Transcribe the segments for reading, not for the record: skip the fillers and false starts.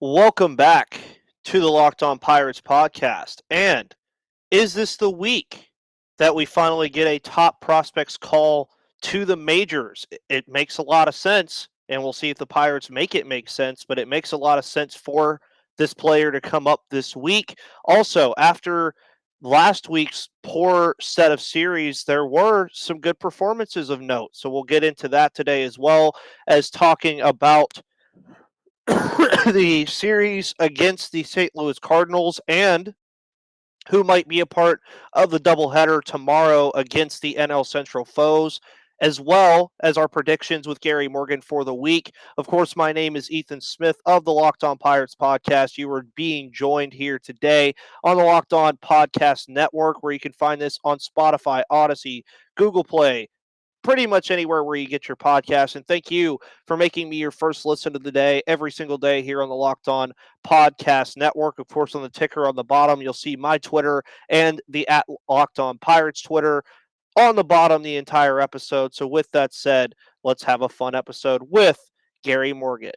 Welcome back to the Locked On Pirates podcast. And is this the week that we finally get a top prospects call to the majors? It makes a lot of sense, and we'll see if the Pirates make it make sense, but it makes a lot of sense for this player to come up this week. Also, after last week's poor set of series, there were some good performances of note. So we'll get into that today as well as talking about the series against the St. Louis Cardinals and who might be a part of the doubleheader tomorrow against the NL Central foes, as well as our predictions with Gary Morgan for the week. Of course, my name is Ethan Smith of the Locked On Pirates podcast. You are being joined here today on the Locked On Podcast Network, where you can find this on Spotify, Odyssey, Google Play, pretty much anywhere where you get your podcast. And thank you for making me your first listen of the day every single day here on the Locked On Podcast Network. Of course, on the ticker on the bottom, you'll see my Twitter and the at Locked On Pirates Twitter on the bottom the entire episode. So with that said, let's have a fun episode with Gary Morgan.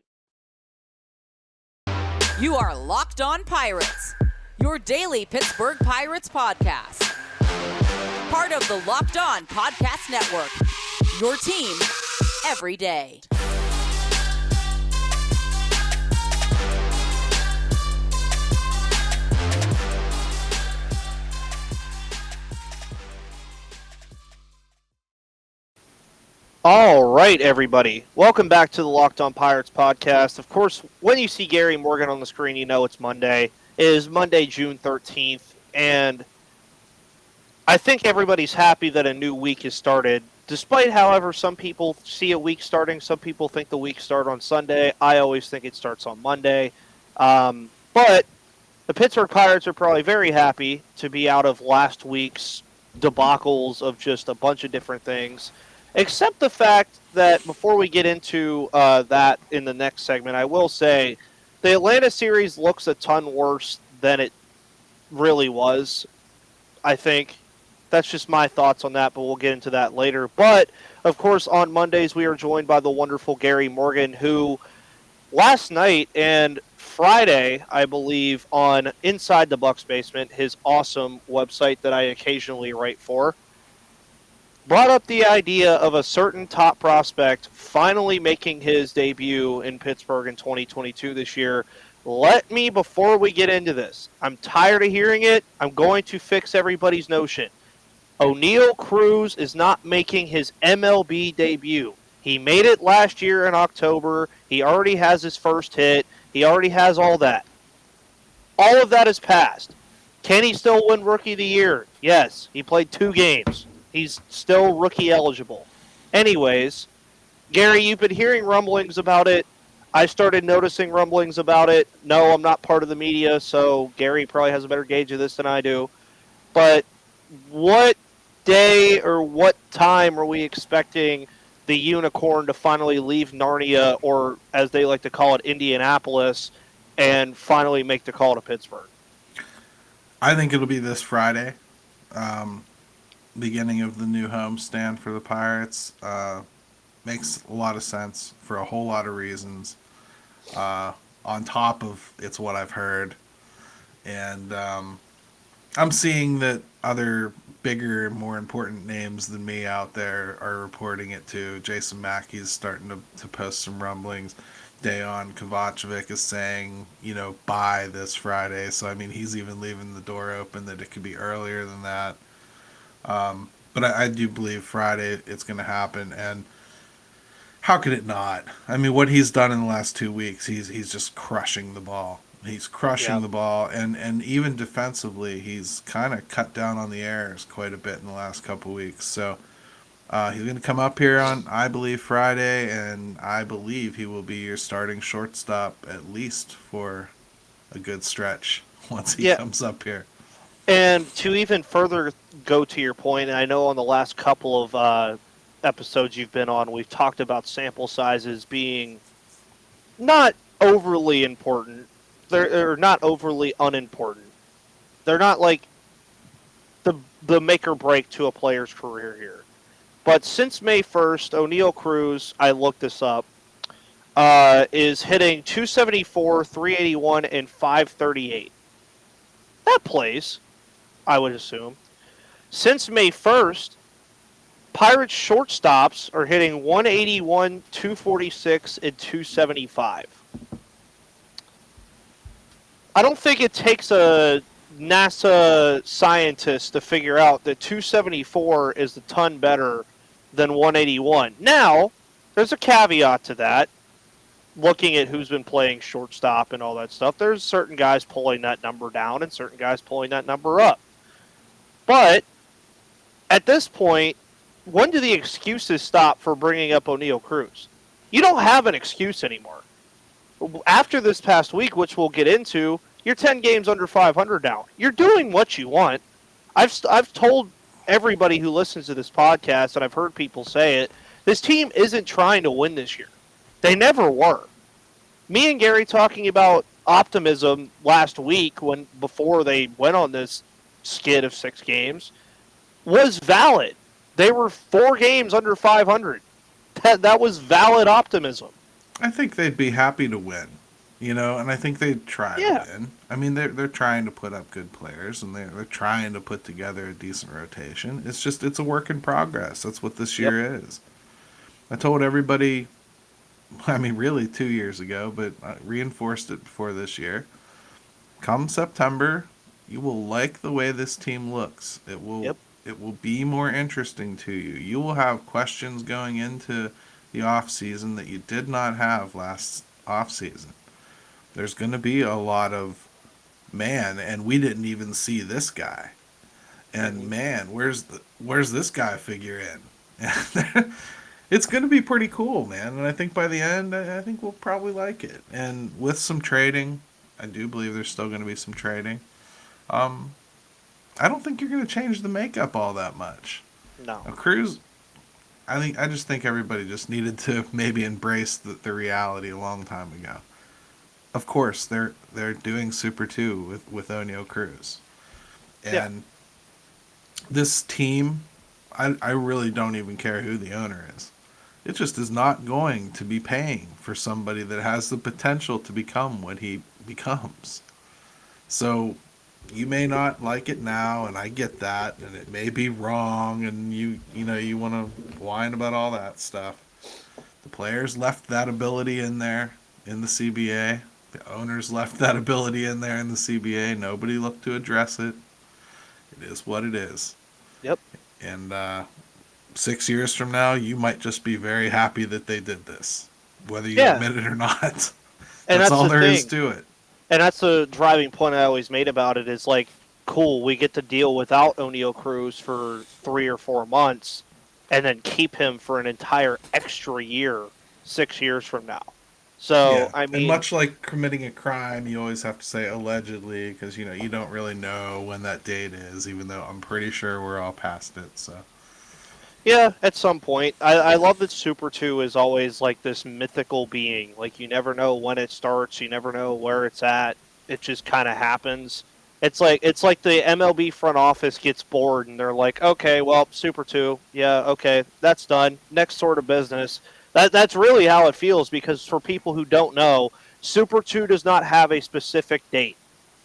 You are Locked On Pirates, your daily Pittsburgh Pirates podcast. Part of the Locked On Podcast Network, your team every day. All right, everybody. Welcome back to the Locked On Pirates podcast. Of course, when you see Gary Morgan on the screen, you know it's Monday. It is Monday, June 13th, and I think everybody's happy that a new week has started. Despite, however, some people see a week starting, some people think the week starts on Sunday. I always think it starts on Monday. But the Pittsburgh Pirates are probably very happy to be out of last week's debacles of just a bunch of different things. Except the fact that before we get into that in the next segment, I will say the Atlanta series looks a ton worse than it really was, I think. That's just my thoughts on that, but we'll get into that later. But, of course, on Mondays, we are joined by the wonderful Gary Morgan, who last night and Friday, I believe, on Inside the Bucks Basement, his awesome website that I occasionally write for, brought up the idea of a certain top prospect finally making his debut in Pittsburgh in 2022 this year. Let me, before we get into this, I'm tired of hearing it. I'm going to fix everybody's notion. Oneil Cruz is not making his MLB debut. He made it last year in October. He already has his first hit. He already has all that. All of that is past. Can he still win Rookie of the Year? Yes. He played 2 games. He's still rookie eligible. Anyways, Gary, you've been hearing rumblings about it. I started noticing rumblings about it. No, I'm not part of the media, so Gary probably has a better gauge of this than I do. But what day or what time are we expecting the unicorn to finally leave Narnia, or as they like to call it, Indianapolis, and finally make the call to Pittsburgh? I think it'll be this Friday. Beginning of the new homestand for the Pirates. Makes a lot of sense for a whole lot of reasons. On top of it's what I've heard. And I'm seeing that other bigger, more important names than me out there are reporting it too. Jason Mackey's starting to post some rumblings. Dejan Kovacevic is saying, by this Friday. So, I mean, he's even leaving the door open that it could be earlier than that. But I do believe Friday it's going to happen. And how could it not? I mean, what he's done in the last 2 weeks, he's just crushing the ball. He's crushing the ball, and even defensively, he's kind of cut down on the errors quite a bit in the last couple weeks. So he's going to come up here on, I believe, Friday, and I believe he will be your starting shortstop at least for a good stretch once he comes up here. And to even further go to your point, and I know on the last couple of episodes you've been on, we've talked about sample sizes being not overly important. They're not overly unimportant. They're not like the make or break to a player's career here. But since May 1st, Oneil Cruz, I looked this up, is hitting 274, 381, and 538. That plays, I would assume. Since May 1st, Pirates shortstops are hitting 181, 246, and 275. I don't think it takes a NASA scientist to figure out that 274 is a ton better than 181. Now, there's a caveat to that. Looking at who's been playing shortstop and all that stuff, there's certain guys pulling that number down and certain guys pulling that number up. But at this point, when do the excuses stop for bringing up Oneil Cruz? You don't have an excuse anymore. After this past week, which we'll get into, you're 10 games under 500 now. You're doing what you want. I've told everybody who listens to this podcast, and I've heard people say it, this team isn't trying to win this year. They never were. Me and Gary talking about optimism last week before they went on this skid of 6 games was valid. They were 4 games under 500. That was valid optimism. I think they'd be happy to win, and I think they'd try to win. I mean, they're trying to put up good players, and they're trying to put together a decent rotation. It's a work in progress. That's what this year is. I told everybody, really 2 years ago, but I reinforced it before this year. Come September, you will like the way this team looks. It will be more interesting to you. You will have questions going into the offseason that you did not have last offseason. There's going to be a lot of, man, and we didn't even see this guy. And man, where's this guy figure in? It's going to be pretty cool, man. And I think by the end, I think we'll probably like it. And with some trading, I do believe there's still going to be some trading. I don't think you're going to change the makeup all that much. No. Now, Cruz, I just think everybody just needed to maybe embrace the reality a long time ago. Of course, they're doing Super 2 with Oneil Cruz. And this team, I really don't even care who the owner is. It just is not going to be paying for somebody that has the potential to become what he becomes. So you may not like it now, and I get that, and it may be wrong, and you want to whine about all that stuff. The players left that ability in there in the CBA. The owners left that ability in there in the CBA. Nobody looked to address it. It is what it is. Yep. And 6 years from now, you might just be very happy that they did this, whether you admit it or not. And that's all the there thing. is to it. And that's the driving point I always made about it is like, cool, we get to deal without Oneil Cruz for 3 or 4 months and then keep him for an entire extra year 6 years from now. So, I mean... And much like committing a crime, you always have to say allegedly because, you don't really know when that date is, even though I'm pretty sure we're all past it, so... Yeah, at some point. I love that Super 2 is always like this mythical being. Like, you never know when it starts. You never know where it's at. It just kind of happens. It's like the MLB front office gets bored and they're like, okay, well, Super 2, yeah, okay, that's done. Next sort of business. That's really how it feels because for people who don't know, Super 2 does not have a specific date.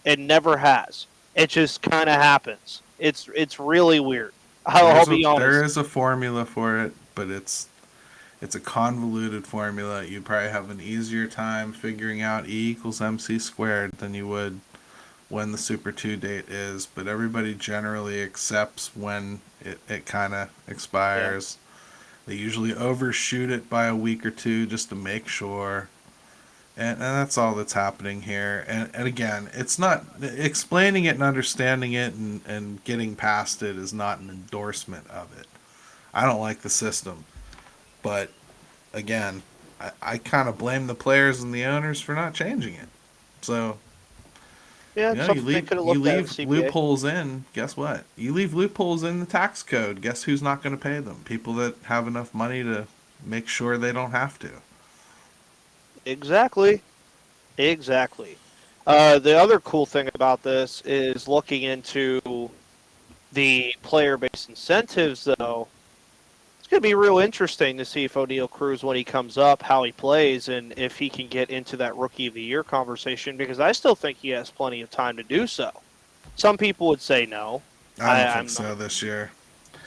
It never has. It just kind of happens. It's really weird. I'll be honest. There is a formula for it, but it's a convoluted formula. You probably have an easier time figuring out E equals MC squared than you would when the Super 2 date is, but everybody generally accepts when it kind of expires. Yeah. They usually overshoot it by a week or two just to make sure. And that's all that's happening here. And again, it's not explaining it and understanding it and getting past it is not an endorsement of it. I don't like the system. But again, I kind of blame the players and the owners for not changing it. So yeah, you leave loopholes in, guess what? You leave loopholes in the tax code. Guess who's not going to pay them? People that have enough money to make sure they don't have to. Exactly. The other cool thing about this is looking into the player-based incentives, though. It's going to be real interesting to see if Oneil Cruz, when he comes up, how he plays, and if he can get into that Rookie of the Year conversation, because I still think he has plenty of time to do so. Some people would say no. I don't think I'm so not. this year.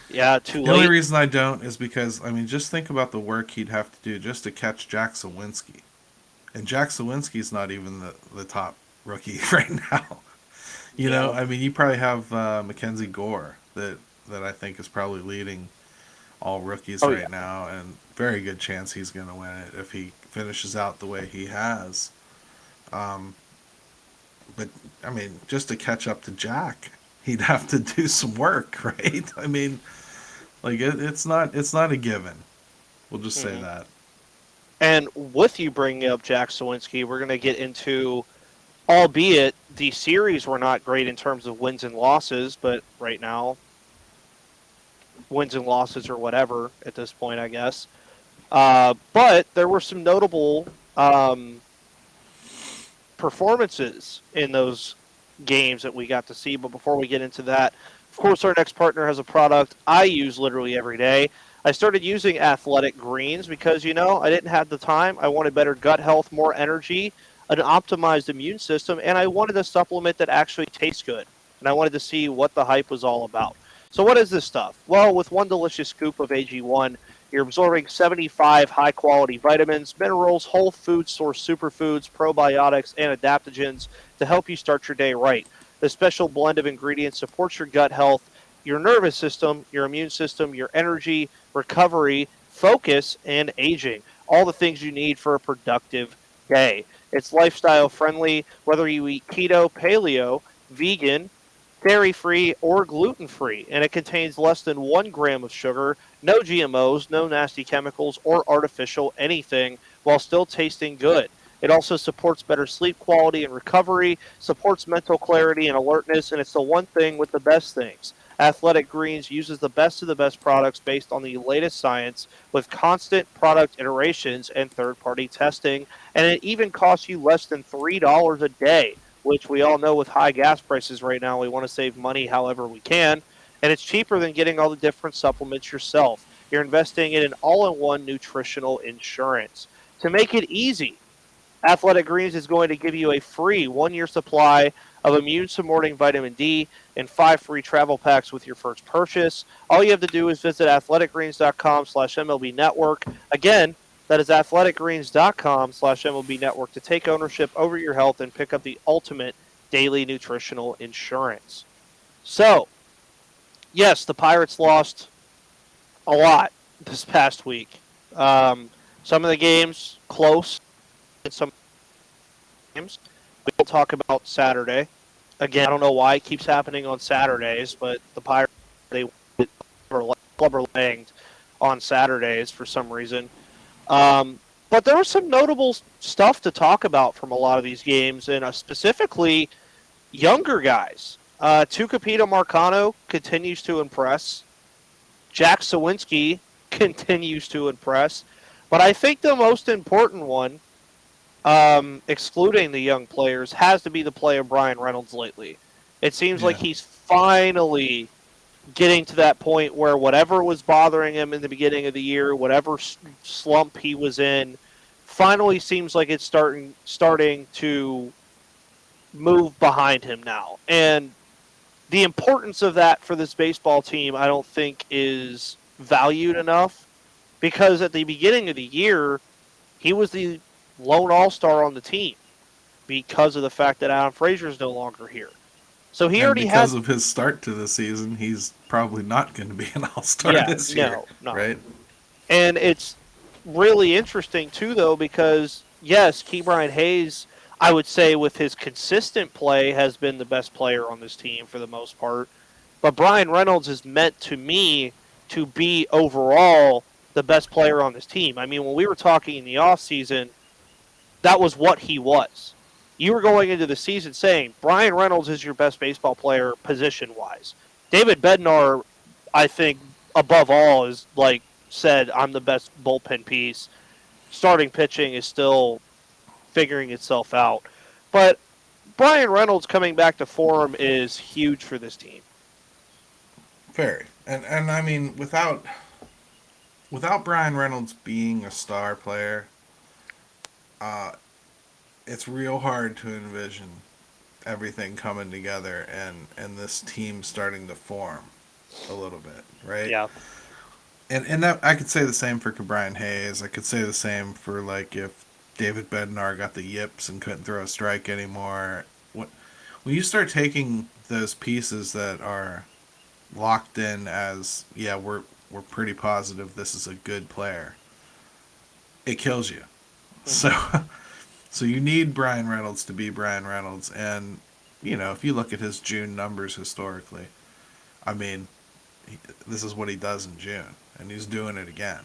Yeah, too The only late. reason I don't is because, I mean, just think about the work he'd have to do just to catch Jack Sawinski. And Jack Sawinski's not even the top rookie right now. You know, Yeah. I mean, you probably have Mackenzie Gore that I think is probably leading all rookies Oh, yeah. right now, and very good chance he's going to win it if he finishes out the way he has. Um, but I mean, just to catch up to Jack, he'd have to do some work, right? I mean, like it's not a given. We'll just say Hmm. that. And with you bringing up Jack Sawinski, we're going to get into, albeit the series were not great in terms of wins and losses, but right now, wins and losses or whatever at this point, I guess. But there were some notable um, performances in those games that we got to see. But before we get into that, of course, our next partner has a product I use literally every day. I started using Athletic Greens because, I didn't have the time. I wanted better gut health, more energy, an optimized immune system, and I wanted a supplement that actually tastes good. And I wanted to see what the hype was all about. So, what is this stuff? Well, with one delicious scoop of AG1, you're absorbing 75 high quality vitamins, minerals, whole food source superfoods, probiotics, and adaptogens to help you start your day right. This special blend of ingredients supports your gut health, your nervous system, your immune system, your energy, recovery, focus, and aging. All the things you need for a productive day. It's lifestyle friendly, whether you eat keto, paleo, vegan, dairy free, or gluten free, and it contains less than 1 gram of sugar, no GMOs, no nasty chemicals, or artificial anything, while still tasting good. It also supports better sleep quality and recovery, supports mental clarity and alertness, and it's the one thing with the best things. Athletic Greens uses the best of the best products based on the latest science with constant product iterations and third party testing, and it even costs you less than $3 a day, which we all know with high gas prices right now, we want to save money however we can. And it's cheaper than getting all the different supplements yourself. You're investing in an all in one nutritional insurance. To make it easy, Athletic Greens is going to give you a free 1 year supply of immune supporting vitamin D and 5 free travel packs with your first purchase. All you have to do is visit athleticgreens.com/MLB network. Again, that is athleticgreens.com/MLB network to take ownership over your health and pick up the ultimate daily nutritional insurance. So, yes, the Pirates lost a lot this past week. Some of the games close, and some games. We'll talk about Saturday. Again, I don't know why it keeps happening on Saturdays, but the Pirates, they blubber langed on Saturdays for some reason. But there was some notable stuff to talk about from a lot of these games, and specifically younger guys. Tucupino Marquez continues to impress. Jack Sawinski continues to impress. But I think the most important one, excluding the young players, has to be the play of Brian Reynolds lately. It seems like Yeah. he's finally getting to that point where whatever was bothering him in the beginning of the year, whatever slump he was in, finally seems like it's starting to move behind him now. And the importance of that for this baseball team, I don't think is valued enough, because at the beginning of the year, he was the lone all-star on the team because of the fact that Adam Frazier is no longer here. So he And already had, because of his start to the season, he's probably not going to be an all-star yeah, this year, no. right? And it's really interesting, too, though, because, yes, Ke'Bryan Hayes, I would say with his consistent play, has been the best player on this team for the most part. But Brian Reynolds is meant to me to be overall the best player on this team. I mean, when we were talking in the offseason, that was what he was. You were going into the season saying Brian Reynolds is your best baseball player position-wise. David Bednar, I think, above all, is like said, I'm the best bullpen piece. Starting pitching is still figuring itself out. But Brian Reynolds coming back to form is huge for this team. Very. And I mean, without without Brian Reynolds being a star player, uh, it's real hard to envision everything coming together and this team starting to form a little bit, right? Yeah. And that I could say the same for Brian Hayes. I could say the same for like if David Bednar got the yips and couldn't throw a strike anymore. When you start taking those pieces that are locked in as we're pretty positive this is a good player, it kills you. So so you need Brian Reynolds to be Brian Reynolds, and if you look at his June numbers historically, I mean, this is what he does in June, and he's doing it again.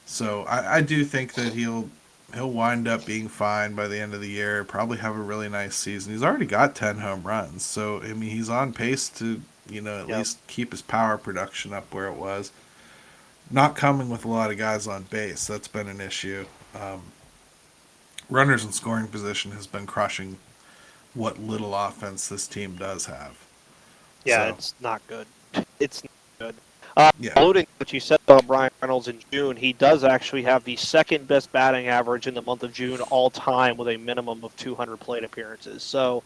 So I do think that he'll wind up being fine by the end of the year. Probably have a really nice season. He's already got 10 home runs, so I mean he's on pace to at least keep his power production up where it was. Not coming with a lot of guys on base, that's been an issue. Runners in scoring position has been crushing what little offense this team does have. Yeah, So, it's not good. It's not good. yeah. Alluding to what you said about Brian Reynolds in June, he does actually have the second best batting average in the month of June all time with a minimum of 200 plate appearances. So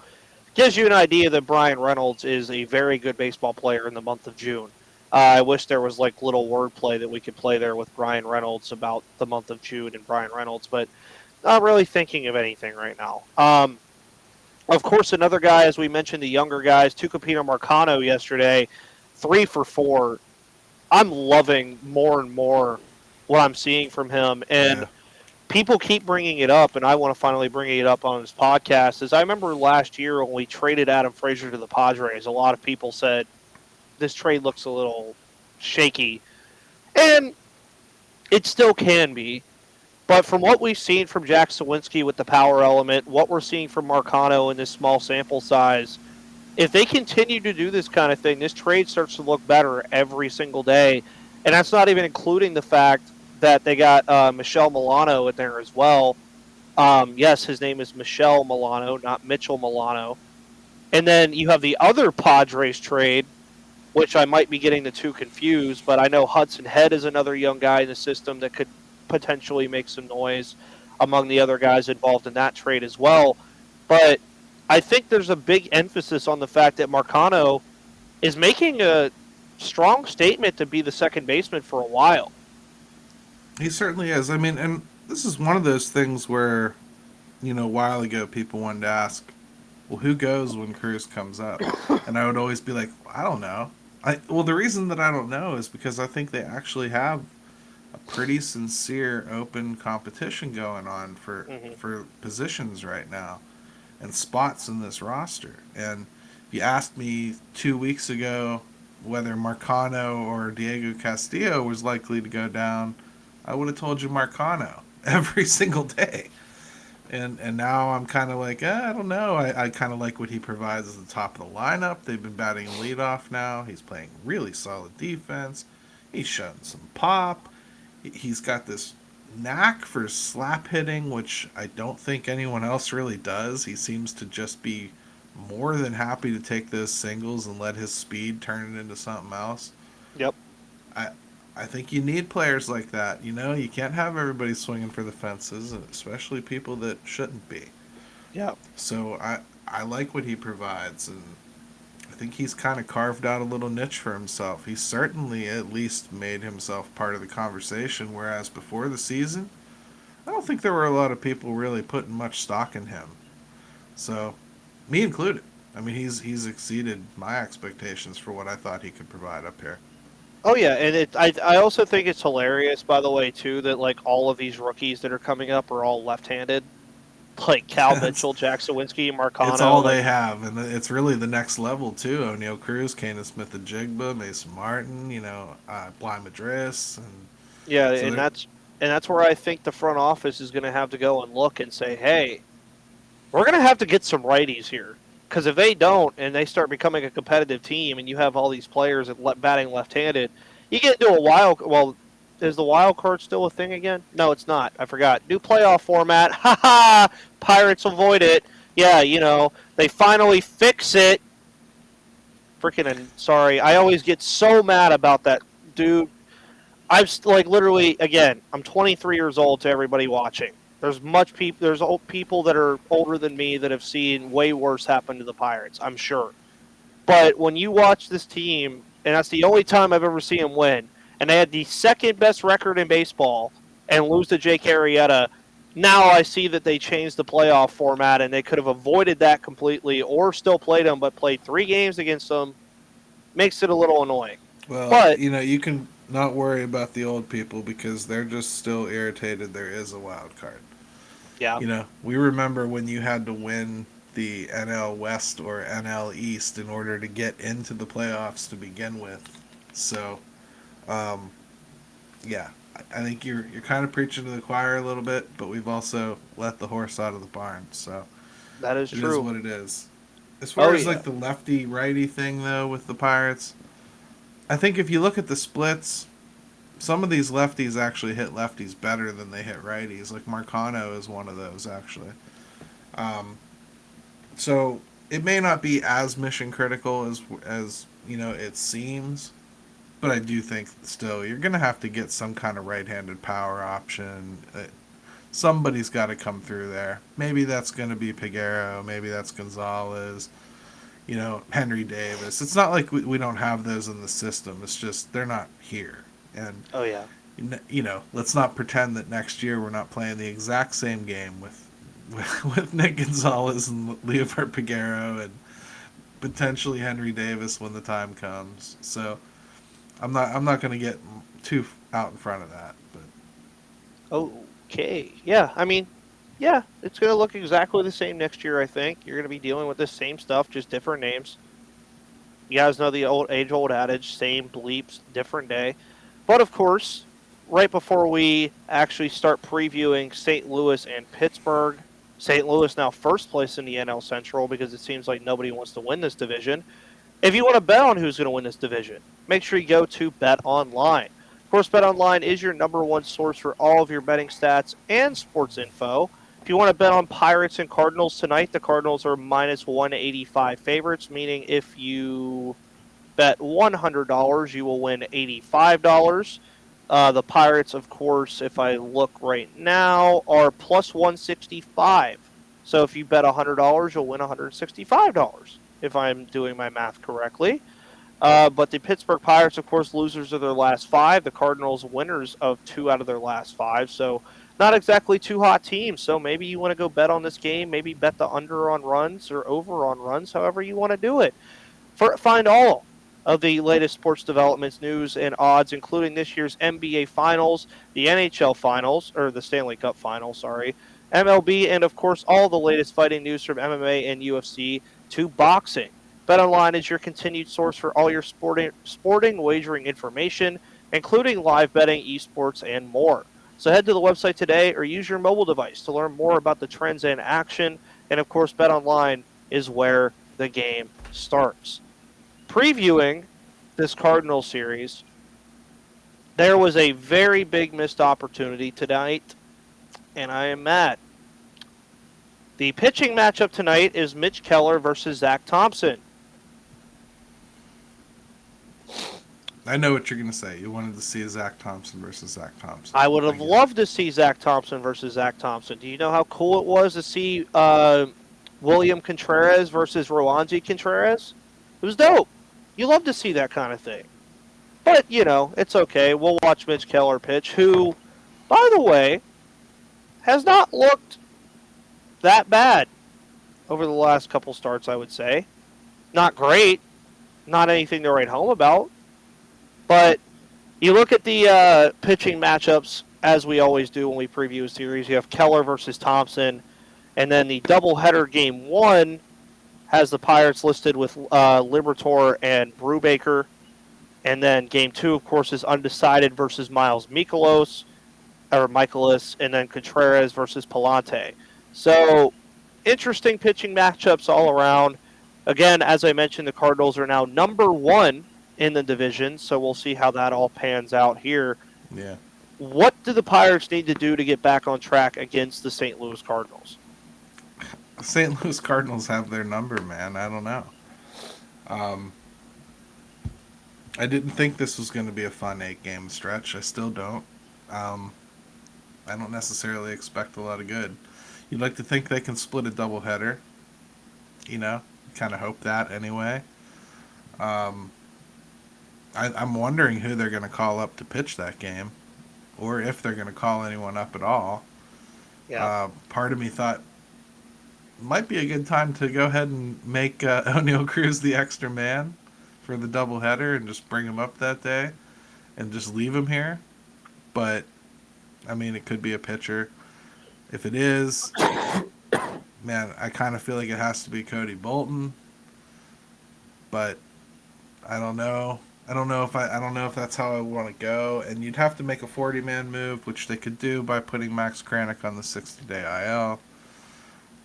gives you an idea that Brian Reynolds is a very good baseball player in the month of June. I wish there was like little wordplay that we could play there with Brian Reynolds about the month of June and Brian Reynolds, but not really thinking of anything right now. Of course, another guy, as we mentioned, the younger guys, Tucupino Marquez yesterday, 3 for 4. I'm loving more and more what I'm seeing from him, and people keep bringing it up, and I want to finally bring it up on this podcast. As I remember last year when we traded Adam Frazier to the Padres, a lot of people said this trade looks a little shaky, and it still can be. But from what we've seen from Jack Sawinski with the power element, what we're seeing from Marcano in this small sample size, if they continue to do this kind of thing, this trade starts to look better every single day. And that's not even including the fact that they got Michelle Milano in there as well. Yes, his name is Michelle Milano, not Mitchell Milano. And then you have the other Padres trade, which I might be getting the two confused, but I know Hudson Head is another young guy in the system that could potentially make some noise among the other guys involved in that trade as well. But I think there's a big emphasis on the fact that Marcano is making a strong statement to be the second baseman for a while. He certainly is. I mean, and this is one of those things where, a while ago people wanted to ask, well, who goes when Cruz comes up? And I would always be like, I don't know. The reason that I don't know is because I think they actually have a pretty sincere, open competition going on for positions right now and spots in this roster. And if you asked me 2 weeks ago whether Marcano or Diego Castillo was likely to go down, I would have told you Marcano every single day. And now I'm kind of like, I don't know. I kind of like what he provides at the top of the lineup. They've been batting leadoff now. He's playing really solid defense. He's shown some pop. He's got this knack for slap hitting, which I don't think anyone else really does. He seems to just be more than happy to take those singles and let his speed turn it into something else. Yep. I think you need players like that. You can't have everybody swinging for the fences, especially people that shouldn't be. Yeah. So I like what he provides, and I think he's kind of carved out a little niche for himself. He's certainly at least made himself part of the conversation, whereas before the season, I don't think there were a lot of people really putting much stock in him. So, me included. I mean, he's exceeded my expectations for what I thought he could provide up here. Oh yeah, and I also think it's hilarious, by the way, too, that like all of these rookies that are coming up are all left-handed, like Cal Mitchell, Jack Sawinski, Marcano. It's all they have, and it's really the next level too. Oneil Cruz, Kanan Smith-Njigba, Mason Martin, Bly Madris, and yeah, so and that's where I think the front office is going to have to go and look and say, hey, we're going to have to get some righties here. Because if they don't, and they start becoming a competitive team, and you have all these players batting left-handed, you get into a wild. Well, is the wild card still a thing again? No, it's not. I forgot. New playoff format. Ha ha! Pirates avoid it. Yeah, they finally fix it. Freaking sorry. I always get so mad about that, dude. Like literally again. I'm 23 years old. To everybody watching, there's old people that are older than me that have seen way worse happen to the Pirates. I'm sure. But when you watch this team, and that's the only time I've ever seen them win, and they had the second best record in baseball and lose to Jake Arrieta, now I see that they changed the playoff format and they could have avoided that completely or still played them, but played 3 games against them. Makes it a little annoying. Well, But, you can not worry about the old people because they're just still irritated there is a wild card. yeah, We remember when you had to win the NL West or NL East in order to get into the playoffs to begin with. So, yeah, I think you're kind of preaching to the choir a little bit, but we've also let the horse out of the barn. So that is it is true. what it is. As far as yeah. like the lefty righty thing though with the Pirates, I think if you look at the splits, some of these lefties actually hit lefties better than they hit righties. Like Marcano is one of those actually. So it may not be as mission critical as it seems, but I do think still you're gonna have to get some kind of right-handed power option. Somebody's got to come through there. Maybe that's gonna be Peguero. Maybe that's Gonzalez. Henry Davis. It's not like we don't have those in the system. It's just they're not here. And Oh, yeah. let's not pretend that next year we're not playing the exact same game with Nick Gonzalez and Leopard Peguero and potentially Henry Davis when the time comes. So I'm not going to get too out in front of that. But Okay. Yeah, I mean, yeah, it's going to look exactly the same next year, I think. You're going to be dealing with the same stuff, just different names. You guys know the age-old adage, same bleeps, different day. But, of course, right before we actually start previewing St. Louis and Pittsburgh, St. Louis now first place in the NL Central because it seems like nobody wants to win this division. If you want to bet on who's going to win this division, make sure you go to Bet Online. Of course, Bet Online is your #1 source for all of your betting stats and sports info. If you want to bet on Pirates and Cardinals tonight, the Cardinals are -185 favorites, meaning if you bet $100, you will win $85. The Pirates, of course, if I look right now, are +165. So if you bet $100, you'll win $165, if I'm doing my math correctly. But the Pittsburgh Pirates, of course, losers of their last 5. The Cardinals, winners of 2 out of their last 5. So not exactly 2 hot teams. So maybe you want to go bet on this game. Maybe bet the under on runs or over on runs, however you want to do it. Find all of the latest sports developments, news, and odds, including this year's NBA Finals, the NHL Finals, or the Stanley Cup Finals, sorry, MLB, and, of course, all the latest fighting news from MMA and UFC to boxing. BetOnline is your continued source for all your sporting wagering information, including live betting, esports, and more. So head to the website today or use your mobile device to learn more about the trends in action. And, of course, BetOnline is where the game starts. Previewing this Cardinal series, there was a very big missed opportunity tonight, and I am mad. The pitching matchup tonight is Mitch Keller versus Zach Thompson. I know what you're going to say. You wanted to see Zach Thompson versus Zach Thompson. I would have loved to see Zach Thompson versus Zach Thompson. Do you know how cool it was to see William Contreras versus Roansy Contreras? It was dope. You love to see that kind of thing. But, it's okay. We'll watch Mitch Keller pitch, who, by the way, has not looked that bad over the last couple starts, I would say. Not great. Not anything to write home about. But you look at the pitching matchups, as we always do when we preview a series. You have Keller versus Thompson. And then the doubleheader game 1 has the Pirates listed with Liberatore and Brubaker. And then game 2, of course, is undecided versus Miles Michaelis, and then Contreras versus Palante. So, interesting pitching matchups all around. Again, as I mentioned, the Cardinals are now #1 in the division, so we'll see how that all pans out here. Yeah. What do the Pirates need to do to get back on track against the St. Louis Cardinals? St. Louis Cardinals have their number, man. I don't know. I didn't think this was going to be a fun 8-game stretch. I still don't. Um, I don't necessarily expect a lot of good. You'd like to think they can split a doubleheader. You know, kind of hope that anyway. Um, I'm wondering who they're going to call up to pitch that game, or if they're going to call anyone up at all. Yeah. Part of me thought might be a good time to go ahead and make Oneil Cruz the extra man for the doubleheader and just bring him up that day and just leave him here. But I mean, it could be a pitcher. If it is, man, I kind of feel like it has to be Cody Bolton. But I don't know. I don't know if that's how I want to go. And you'd have to make a 40-man move, which they could do by putting Max Kranick on the 60-day IL.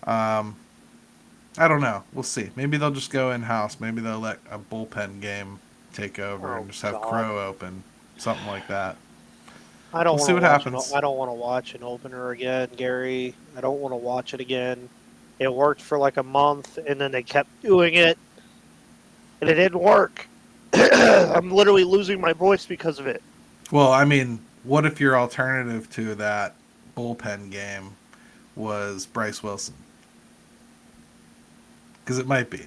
I don't know. We'll see. Maybe they'll just go in-house. Maybe they'll let a bullpen game take over and just have Crow open. Something like that. We'll see what happens. I don't want to watch an opener again, Gary. I don't want to watch it again. It worked for like a month, and then they kept doing it, and it didn't work. I'm literally losing my voice because of it. Well, I mean, what if your alternative to that bullpen game was Bryce Wilson? Because it might be.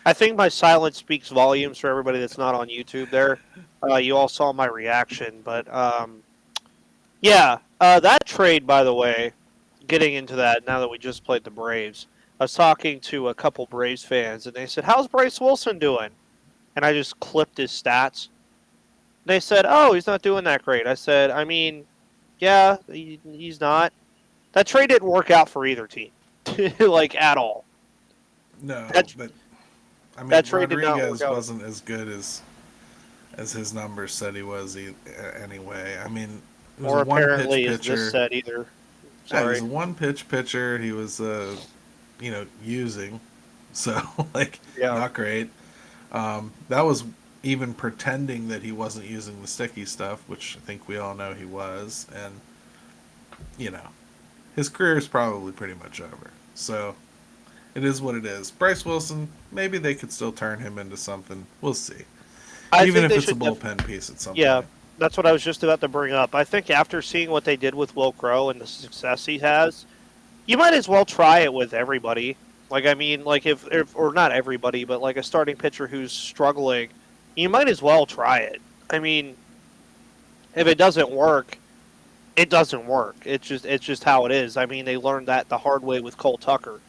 I think my silence speaks volumes for everybody that's not on YouTube there. You all saw my reaction, but yeah, that trade, by the way, getting into that now that we just played the Braves, I was talking to a couple Braves fans, and they said, "How's Bryce Wilson doing?" And I just clipped his stats. They said, "Oh, he's not doing that great." I said, "I mean, yeah, he's not." That trade didn't work out for either team, like at all. No, but I mean, that trade Rodriguez wasn't as good as his numbers said he was anyway. I mean, it was or a apparently one-pitch is pitcher. this said either. Yeah, he Sorry. was a one-pitch pitcher. He was, using, so like Yeah. not great. That was even pretending that he wasn't using the sticky stuff, which I think we all know he was, and his career is probably pretty much over. So it is what it is. Bryce Wilson, maybe they could still turn him into something. We'll see. Even if it's a bullpen piece at some point. That's what I was just about to bring up. I think after seeing what they did with Will Crow and the success he has, you might as well try it with everybody. Like, I mean, like if or not everybody, but like a starting pitcher who's struggling, you might as well try it. I mean, if it doesn't work, it doesn't work. It's just how it is. I mean, they learned that the hard way with Cole Tucker.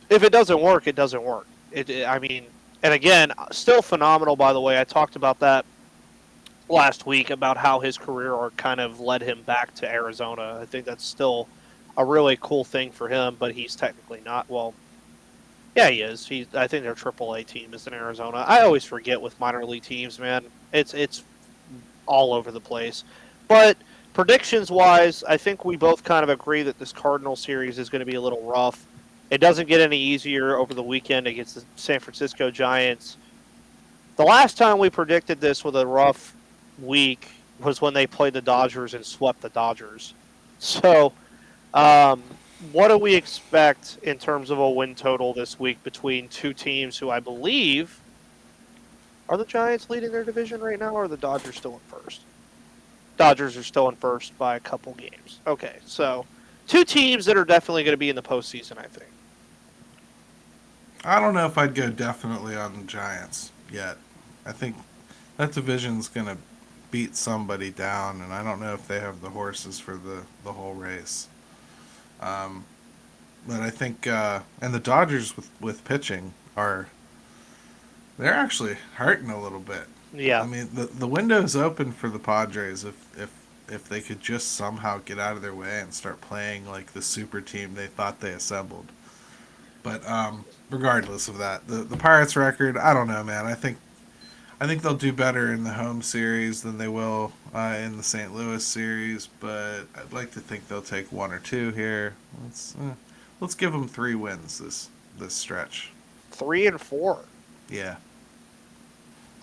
If it doesn't work, it doesn't work. I mean, and again, still phenomenal, by the way. I talked about that last week about how his career arc kind of led him back to Arizona. I think that's still a really cool thing for him, but he's technically not. Well, yeah, he is. I think their AAA team is in Arizona. I always forget with minor league teams, man. It's all over the place. But predictions-wise, I think we both kind of agree that this Cardinal series is going to be a little rough. It doesn't get any easier over the weekend against the San Francisco Giants. The last time we predicted this with a rough week was when they played the Dodgers and swept the Dodgers. So, what do we expect in terms of a win total this week between two teams who I believe are the Giants leading their division right now, or are the Dodgers still in first? Dodgers are still in first by a couple games. Okay, so two teams that are definitely going to be in the postseason, I think. I don't know if I'd go definitely on the Giants yet. I think that division's going to beat somebody down, and I don't know if they have the horses for the whole race. But I think, and the Dodgers with pitching they're actually hurting a little bit. Yeah. I mean, the window's open for the Padres if they could just somehow get out of their way and start playing like the super team they thought they assembled. But regardless of that, the Pirates record, I don't know, man. I think they'll do better in the home series than they will in the St. Louis series, but I'd like to think they'll take one or two here. Let's give them 3 wins this stretch. 3 and 4. Yeah.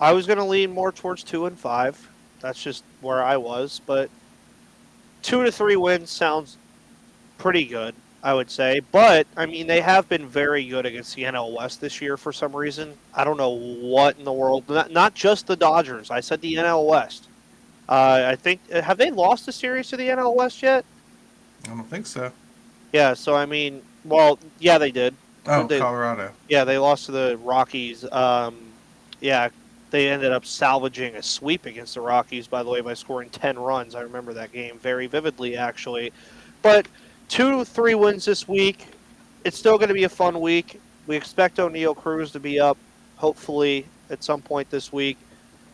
I was going to lean more towards 2 and 5. That's just where I was, but 2 to 3 wins sounds pretty good. I would say. But, I mean, they have been very good against the NL West this year for some reason. I don't know what in the world. Not just the Dodgers. I said the NL West. I think, have they lost a series to the NL West yet? I don't think so. Yeah, so, I mean, well, yeah, they did. Oh, They, Colorado. yeah, they lost to the Rockies. Yeah, they ended up salvaging a sweep against the Rockies, by the way, by scoring 10 runs. I remember that game very vividly, actually. But 2-3 wins this week. It's still going to be a fun week. We expect Oneil Cruz to be up, hopefully, at some point this week.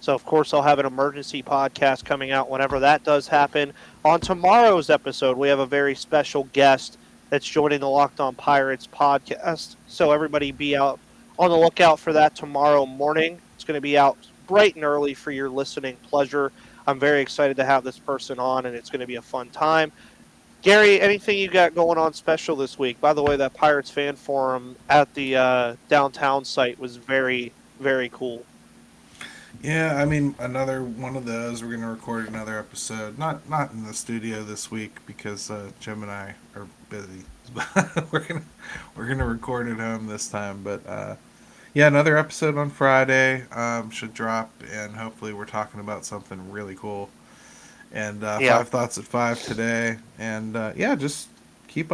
So, of course, I'll have an emergency podcast coming out whenever that does happen. On tomorrow's episode, we have a very special guest that's joining the Locked On Pirates podcast. So, everybody be out on the lookout for that tomorrow morning. It's going to be out bright and early for your listening pleasure. I'm very excited to have this person on, and it's going to be a fun time. Gary, anything you got going on special this week? By the way, that Pirates fan forum at the downtown site was very, very cool. Yeah, I mean, another one of those. We're going to record another episode. Not in the studio this week because Jim and I are busy. we're gonna record at home this time. But yeah, another episode on Friday should drop, and hopefully we're talking about something really cool. And Yeah. 5 Thoughts at 5 today. And yeah, just keep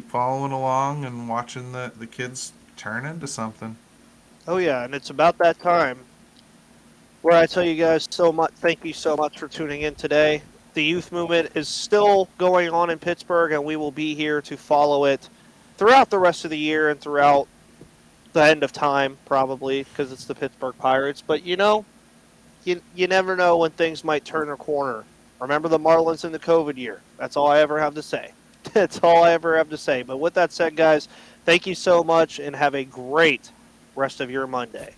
following along and watching the kids turn into something. Oh, yeah, and it's about that time where I tell you guys so much. Thank you so much for tuning in today. The youth movement is still going on in Pittsburgh, and we will be here to follow it throughout the rest of the year and throughout the end of time, probably, because it's the Pittsburgh Pirates. But, you never know when things might turn a corner. Remember the Marlins in the COVID year. That's all I ever have to say. That's all I ever have to say. But with that said, guys, thank you so much, and have a great rest of your Monday.